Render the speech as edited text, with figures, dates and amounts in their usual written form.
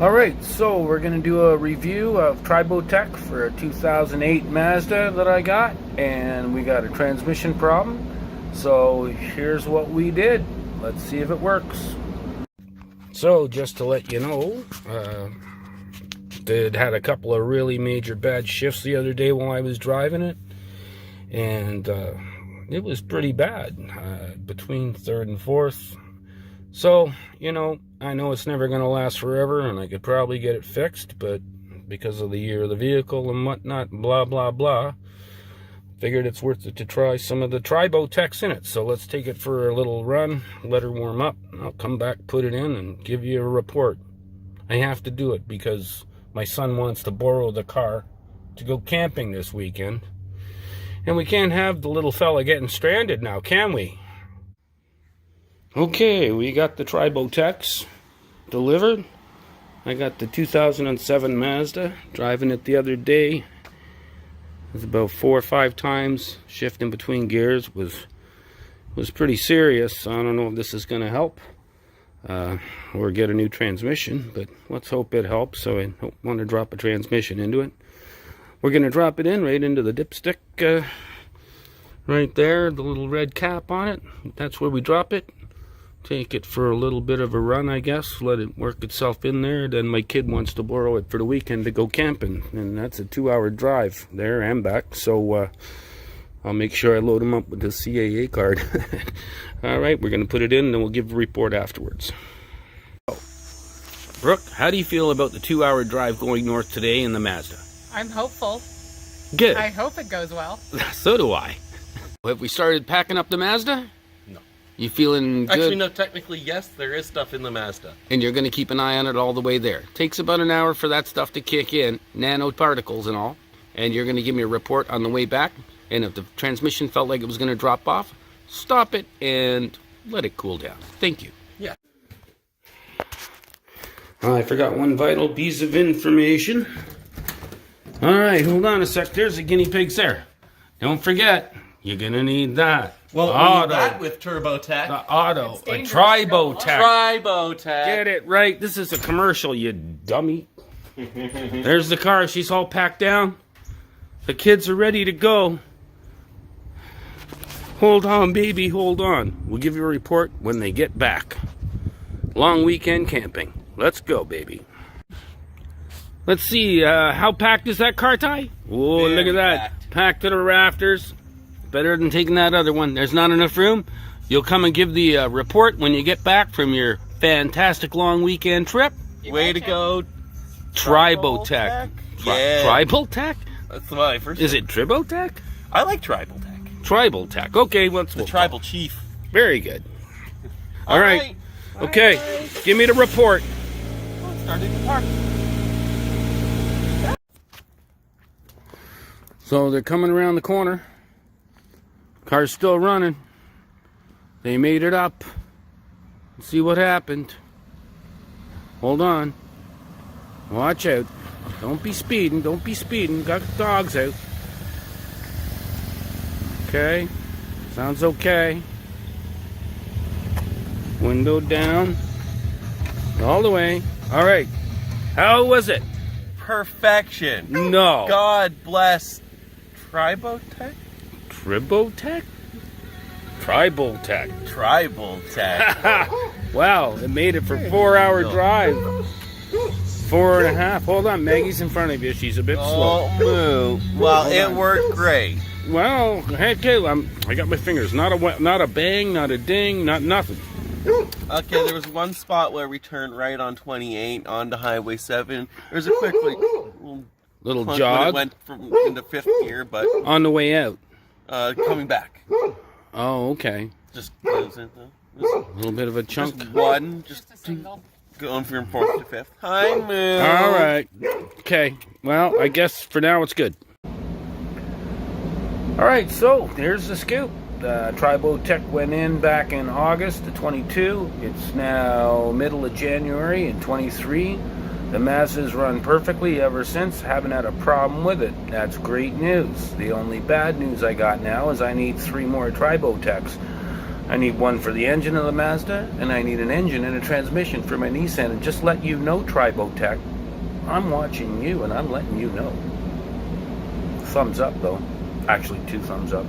Alright, so we're going to do a review of TriboTEX for a 2008 Mazda that I got, and we got a transmission problem. So here's what we did. Let's see if it works. So just to let you know, it had a couple of really major bad shifts the other day while I was driving it, and it was pretty bad between third and fourth. So, you know, I know it's never going to last forever, and I could probably get it fixed, but because of the year of the vehicle and whatnot, blah, blah, blah, figured it's worth it to try some of the TriboTEX in it. So let's take it for a little run, let her warm up, I'll come back, put it in, and give you a report. I have to do it because my son wants to borrow the car to go camping this weekend. And we can't have the little fella getting stranded now, can we? Okay, we got the TriboTEX delivered. I got the 2007 Mazda, driving it the other day. It was about 4 or 5 times shifting between gears. Was pretty serious. I don't know if this is going to help or get a new transmission, but let's hope it helps. So I don't want to drop a transmission into it. We're going to drop it in right into the dipstick right there, the little red cap on it. That's where we drop it. Take it for a little bit of a run, I guess. Let it work itself in there. Then my kid wants to borrow it for the weekend to go camping. And that's a 2-hour drive there and back. So I'll make sure I load him up with the CAA card. Alright, we're going to put it in and then we'll give a report afterwards. Brooke, how do you feel about the 2-hour drive going north today in the Mazda? I'm hopeful. Good. I hope it goes well. So do I. Have we started packing up the Mazda? No. You feeling good? Actually, no, technically, yes, there is stuff in the Mazda. And you're going to keep an eye on it all the way there. Takes about an hour for that stuff to kick in, nanoparticles and all. And you're going to give me a report on the way back. And if the transmission felt like it was going to drop off, stop it and let it cool down. Thank you. Yeah. I forgot one vital piece of information. All right, hold on a sec. There's the guinea pigs there. Don't forget, you're going to need that. Well, we need that with TurboTech. The auto, a TriboTEX. TriboTech. Get it right. This is a commercial, you dummy. There's the car. She's all packed down. The kids are ready to go. Hold on, baby. Hold on. We'll give you a report when they get back. Long weekend camping. Let's go, baby. Let's see. How packed is that car, Ty? Oh, look at that. Packed to the rafters. Better than taking that other one. There's not enough room. You'll come and give the report when you get back from your fantastic long weekend trip. Way to go, TriboTEX. Yeah. TriboTEX? That's my first. Is it TriboTEX? I like TriboTech. TriboTEX. Okay, The tribal chief. Very good. All right. Okay, give me the report. Let's start in the park. So they're coming around the corner. Car's still running. They made it up. Let's see what happened. Hold on. Watch out. Don't be speeding. Don't be speeding. Got dogs out. Okay. Sounds okay. Window down. All the way. All right. How was it? Perfection. No. God bless TriboTech? TriboTEX? TriboTEX. TriboTech. Wow, it made it for 4-hour drive. 4.5. Hold on, Maggie's in front of you. She's a bit slow. Oh, move. Well, it worked great. Well, heck, I got my fingers. Not a bang, not a ding, not nothing. Okay, there was one spot where we turned right on 28 onto Highway 7. There's a quick Little clunk jog. when it went into 5th gear, but On the way out. coming back. Oh, okay. Just goes in though. A little bit of a chunk. Just one, just a single. going from 4th to 5th. Hi, Moo. All right. Okay. Well, I guess for now it's good. All right, so there's the scoop. TriboTEX went in back in August of 22. It's now middle of January in 23. The Mazda's run perfectly ever since. Haven't had a problem with it. That's great news. The only bad news I got now is I need 3 more TriboTEX. I need one for the engine of the Mazda, and I need an engine and a transmission for my Nissan. And just let you know, TriboTEX, I'm watching you and I'm letting you know. Thumbs up, though. Actually, 2 thumbs up.